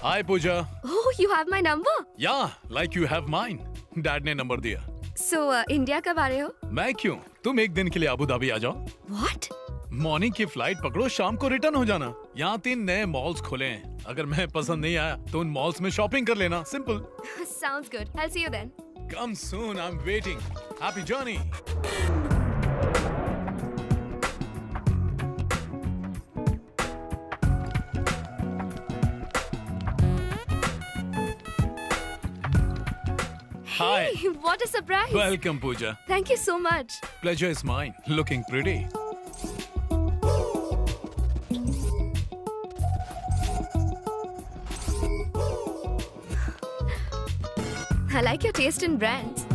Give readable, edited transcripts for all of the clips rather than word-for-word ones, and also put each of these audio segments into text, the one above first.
Hi Pooja. Oh, you have my number? या like you have mine. Dad ने नंबर दिया। So, इंडिया कब आ रहे हो? मैं क्यों, तुम एक दिन के लिए अबू धाबी आ जाओ। What? मॉर्निंग की फ्लाइट पकड़ो, शाम को रिटर्न हो जाना। यहाँ 3 नए मॉल्स खुले हैं, अगर मैं पसंद नहीं आया तो उन मॉल्स में शॉपिंग कर लेना। Simple. Sounds good. I'll see you then. Come soon, I am waiting. Happy journey. Hi. Hey, what a surprise. Welcome, Pooja. Thank you so much. Pleasure is mine. Looking pretty. I like your taste in brands.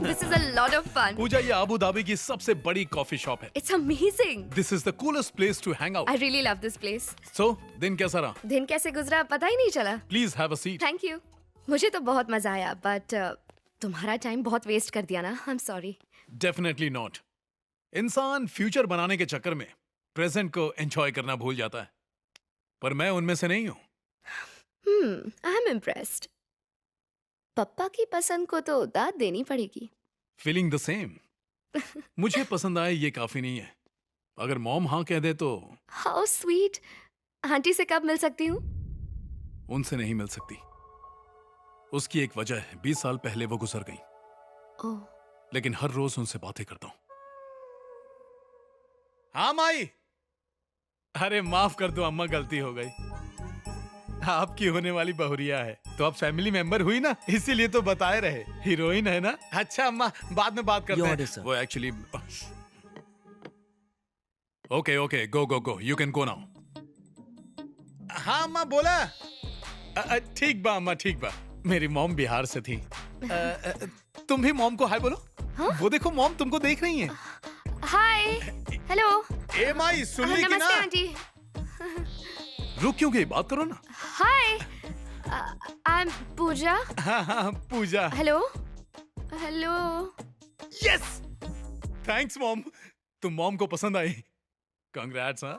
This is a lot of fun. पूजा, ये Abu Dhabi की सबसे बड़ी coffee shop है। It's amazing. This is the coolest place to hang out. I really love this place. So, दिन कैसा रहा? दिन कैसे गुजरा पता ही नहीं चला. Please have a seat. Thank you. मुझे तो बहुत मजा आया, but तुम्हारा टाइम बहुत वेस्ट कर दिया ना. I'm sorry. Definitely not. इंसान फ्यूचर बनाने के चक्कर में प्रेजेंट को एंजॉय करना भूल जाता है, पर मैं उनमें से नहीं हूँ। I'm impressed. पप्पा की पसंद को तो दाद देनी पड़ेगी. Feeling the same. मुझे पसंद आए ये काफी नहीं है, अगर मॉम हाँ कह दे तो। How sweet. आंटी से कब मिल सकती हूँ? उनसे नहीं मिल सकती। उसकी एक वजह है, 20 साल पहले वो गुजर गई। ओह, लेकिन हर रोज उनसे बातें करता हूँ। हाँ माई। अरे माफ कर दो अम्मा, गलती हो गई। आपकी होने वाली बहुरिया है, तो आप फैमिली मेंबर हुई ना, इसीलिए तो बताए रहे। हीरोइन है ना। अच्छा अम्मा, बाद में बात करते हैं। वो actually okay okay, go go go, you can go now. हाँ अम्मा बोला। ठीक बा अम्मा, ठीक बा। मेरी मॉम बिहार से थी। तुम भी मॉम को हाय बोलो। हाँ? वो देखो मॉम तुमको देख रही हैं। हाय, हेलो। ए माई, सुन ली कि ना? नमस्ते आंटी। रुक क्यों गई, बात करो ना। Hi, I am Pooja. हाँ हाँ Pooja. Hello, hello. Yes, thanks mom, तुम मॉम को पसंद आई। कंग्रेट्स। हाँ,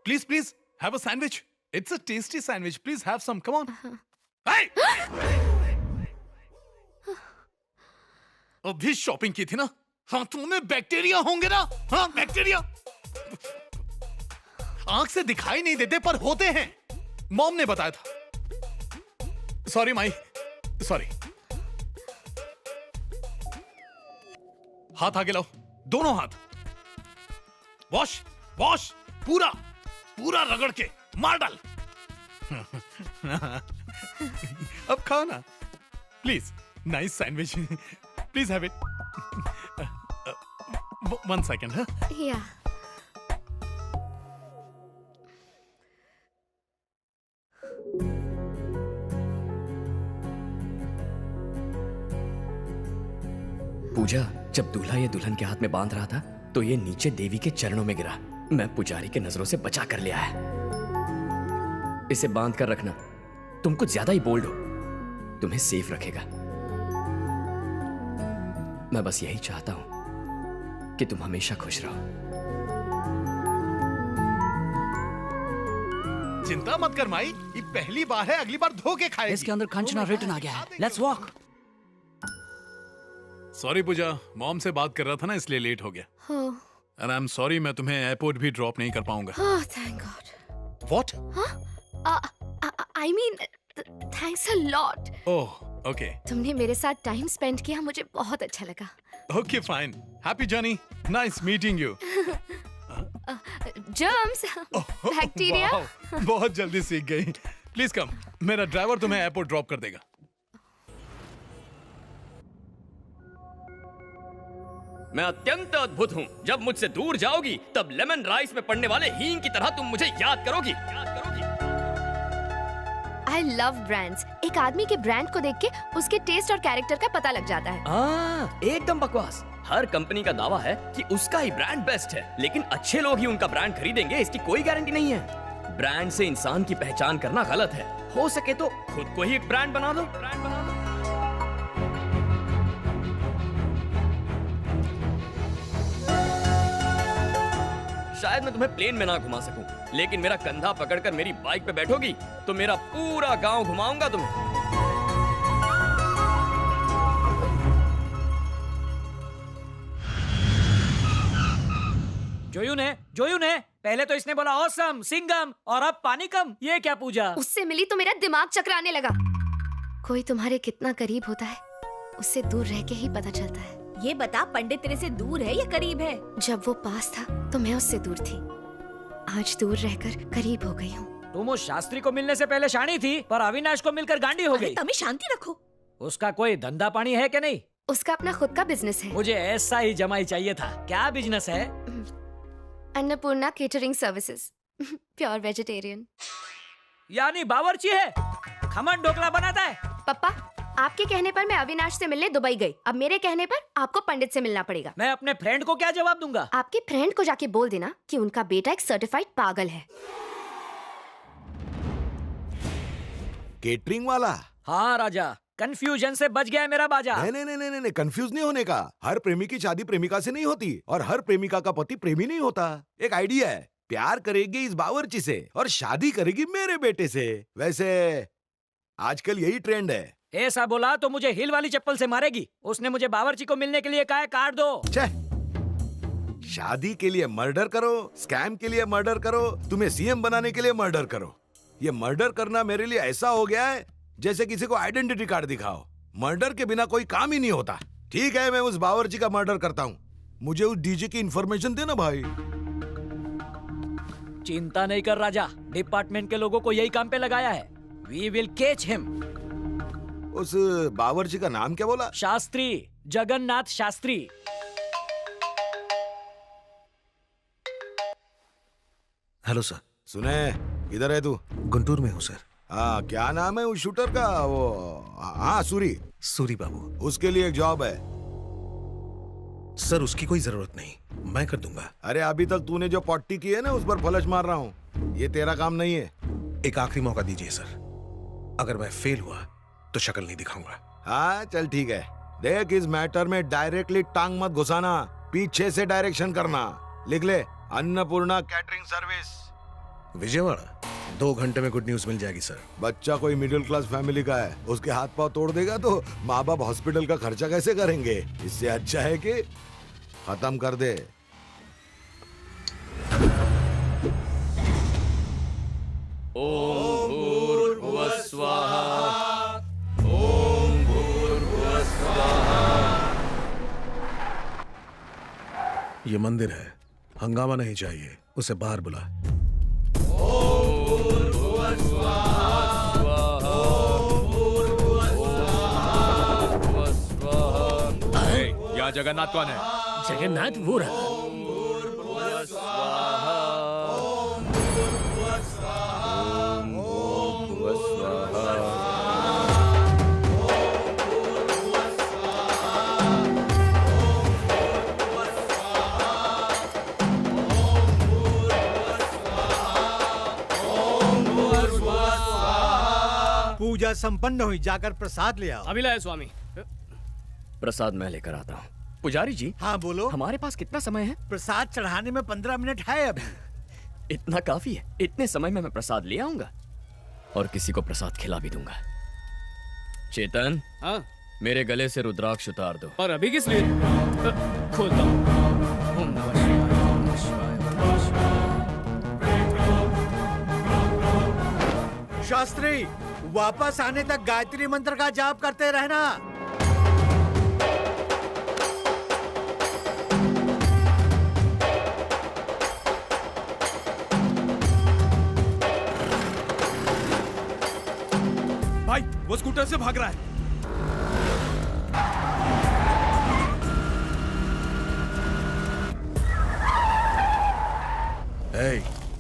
please please have a sandwich, it's a tasty sandwich, please have some, come on. अभी शॉपिंग की थी ना। हाथों में बैक्टीरिया होंगे ना। हाँ, बैक्टीरिया आंख से दिखाई नहीं देते पर होते हैं, मॉम ने बताया था। Sorry my, sorry. हाथ आगे लाओ, दोनों हाथ। वॉश वॉश, पूरा पूरा रगड़ के मार डाल। अब खाओ ना please. Nice sandwich, please have it. 1 second। या, पूजा, जब दूल्हा ये दुल्हन के हाथ में बांध रहा था तो ये नीचे देवी के चरणों में गिरा। मैं पुजारी के नजरों से बचा कर ले आया। इसे बांध कर रखना, तुम कुछ ज्यादा ही बोल्ड हो, तुम्हें सेफ रखेगा। मैं बस यही चाहता हूं कि तुम हमेशा खुश रहो। चिंता मत कर माई, ये पहली बार है, अगली बार धो के खाएगी। इसके अंदर कंचना रिटर्न आ गया है। Let's walk. Sorry Pooja, mom से बात कर रहा था ना, इसलिए लेट हो गया। एंड आई एम सॉरी, मैं तुम्हें एयरपोर्ट भी ड्रॉप नहीं कर पाऊंगा। Oh thank God. What? I mean thanks a lot. Oh okay. तुमने मेरे साथ टाइम स्पेंड किया, मुझे बहुत अच्छा लगा। Okay fine, happy journey, nice meeting you. Germs, bacteria. बहुत जल्दी सीख गई। प्लीज कम, मेरा ड्राइवर तुम्हें एयरपोर्ट ड्रॉप कर देगा। मैं अत्यंत अद्भुत हूँ। जब मुझसे दूर जाओगी तब लेमन राइस में पड़ने वाले हींग की तरह तुम मुझे याद करोगी। I love brands. एक आदमी के ब्रांड को देख के उसके टेस्ट और कैरेक्टर का पता लग जाता है। एकदम बकवास। हर कंपनी का दावा है कि उसका ही ब्रांड बेस्ट है, लेकिन अच्छे लोग ही उनका ब्रांड खरीदेंगे, इसकी कोई गारंटी नहीं है। ब्रांड से इंसान की पहचान करना गलत है। हो सके तो खुद को ही एक ब्रांड बना दो। शायद मैं तुम्हें प्लेन में ना घुमा सकूं, लेकिन मेरा कंधा पकड़कर मेरी बाइक पे बैठोगी तो मेरा पूरा गांव घुमाऊंगा तुम्हें। जोयू ने पहले तो इसने बोला ऑसम सिंगम और अब पानी कम। ये क्या पूजा? उससे मिली तो मेरा दिमाग चकराने लगा। कोई तुम्हारे कितना करीब होता है उससे दूर रह के ही पता चलता है। ये बता, पंडित तेरे से दूर है या करीब है? जब वो पास था तो मैं उससे दूर थी, आज दूर रहकर करीब हो गई हूँ। तुम उस शास्त्री को मिलने से पहले शानी थी, पर अविनाश को मिलकर गांडी हो अरे गई। तभी शांति रखो। उसका कोई धंधा पानी है कि नहीं? उसका अपना खुद का बिजनेस है, मुझे ऐसा ही जमाई चाहिए था। क्या बिजनेस है? Annapurna catering services, pure vegetarian. यानी बावर्ची है, खमन ढोकला बनाता है। पापा, आपके कहने पर मैं अविनाश से मिलने दुबई गई, अब मेरे कहने पर आपको पंडित से मिलना पड़ेगा। मैं अपने फ्रेंड को क्या जवाब दूंगा? आपके फ्रेंड को जाके बोल देना कि उनका बेटा एक सर्टिफाइड पागल है। केटरिंग वाला? हाँ राजा, कंफ्यूजन से बच गया है मेरा बाजा। नहीं, कंफ्यूज नहीं होने का। हर प्रेमी की शादी प्रेमिका से नहीं होती और हर प्रेमिका का पति प्रेमी नहीं होता। एक आइडिया है, प्यार करेगी इस बावर्ची से और शादी करेगी मेरे बेटे से। वैसे आजकल यही ट्रेंड है। ऐसा बोला तो मुझे हिल वाली चप्पल से मारेगी। उसने मुझे बावर्ची को मिलने के लिए कहा है कार्ड दो। शादी के लिए मर्डर करो, स्कैम के लिए मर्डर करो, तुम्हें सीएम बनाने के लिए मर्डर करो। ये मर्डर करना मेरे लिए ऐसा हो गया है जैसे किसी को आइडेंटिटी कार्ड दिखाओ। मर्डर के बिना कोई काम ही नहीं होता। ठीक है, मैं उस बावर्ची का मर्डर करता हूँ, मुझे उस डीजे की इंफॉर्मेशन देना भाई। चिंता नहीं कर राजा, डिपार्टमेंट के लोगों को यही काम पे लगाया है। We will catch him. उस बावर्ची का नाम क्या बोला? शास्त्री, जगन्नाथ शास्त्री। Hello sir. सुने, इधर है तू? गुंटूर में हूँ सर। हाँ, क्या नाम है उस शूटर का? वो हाँ, सूरी बाबू। उसके लिए एक जॉब है। सर उसकी कोई जरूरत नहीं, मैं कर दूंगा। अरे अभी तक तूने जो पट्टी की है ना, उस पर फलश मार रहा हूँ। ये तेरा काम नहीं है। एक आखिरी मौका दीजिए सर, अगर मैं फेल हुआ तो शक्ल नहीं दिखाऊंगा। हाँ चल ठीक है। देख, इस मैटर में डायरेक्टली टांग मत घुसाना, पीछे से डायरेक्शन करना। लिख ले, अन्नपूर्णा कैटरिंग सर्विस, विजयवाड़ा। 2 घंटे में गुड न्यूज मिल जाएगी सर। बच्चा कोई मिडिल क्लास फैमिली का है, उसके हाथ पांव तोड़ देगा तो माँ बाप हॉस्पिटल का खर्चा कैसे करेंगे? इससे अच्छा है कि खत्म कर दे। ओम भूर्भुवः स्वाहा, ओम भूर्भुवः स्वाहा। ये मंदिर है, हंगामा नहीं चाहिए, उसे बाहर बुला। यहाँ जगन्नाथ कौन है? जगन्नाथ वो रहा। पूजा संपन्न हुई, जाकर प्रसाद ले आओ। अभी लाए स्वामी। प्रसाद मैं लेकर आता हूँ। पुजारी जी, हाँ बोलो। हमारे पास कितना समय है? प्रसाद चढ़ाने में 15 मिनट है अभी। इतना काफी है। इतने समय में मैं प्रसाद ले आऊंगा और किसी को प्रसाद खिला भी दूंगा। चेतन, हाँ? मेरे गले से रुद्राक्ष उतार दो। और अभी किस लिए? खोलता हूँ। ओम नमः शिवाय, ओम नमः शिवाय, ओम नमः शिवाय। शास्त्री, वापस आने तक गायत्री मंत्र का जाप करते रहना। भाई, वो स्कूटर से भाग रहा है।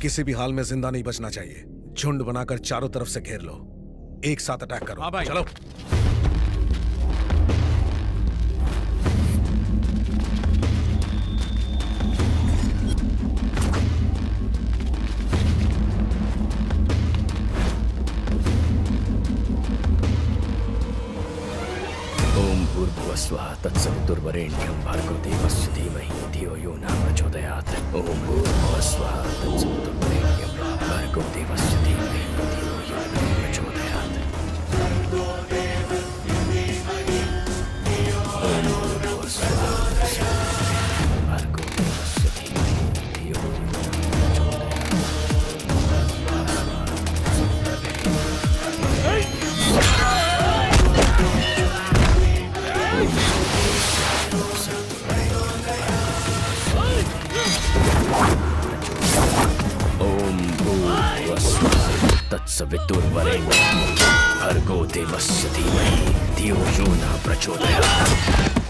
किसी भी हाल में जिंदा नहीं बचना चाहिए। झुंड बनाकर चारों तरफ से घेर लो, एक साथ अटैक करो। हाँ भाई। चलो। ओम भूर्भुवः भूर्भुवस्वः तत्सवितुर्वरेण्यं भर्गो देवस्य धीमहि धियो यो न प्रचोदयात् ॐ भूर्भुवस्वः तत्सवितुर्वरेण्यं भर्गो देवस्य धीमहि धियो यो न प्रचोदयात् ॐ भूर्भुवस्वः तत्सवितुर्वरेण्यं भर्गो देवस्य धीमहि धियो यो न प्रचोदयात् ॐ भूर्भुवस्वः तत्सवितुर्वरेण्यं भर्गो देवस्य धीमहि धियो यो न प्रचोदयात्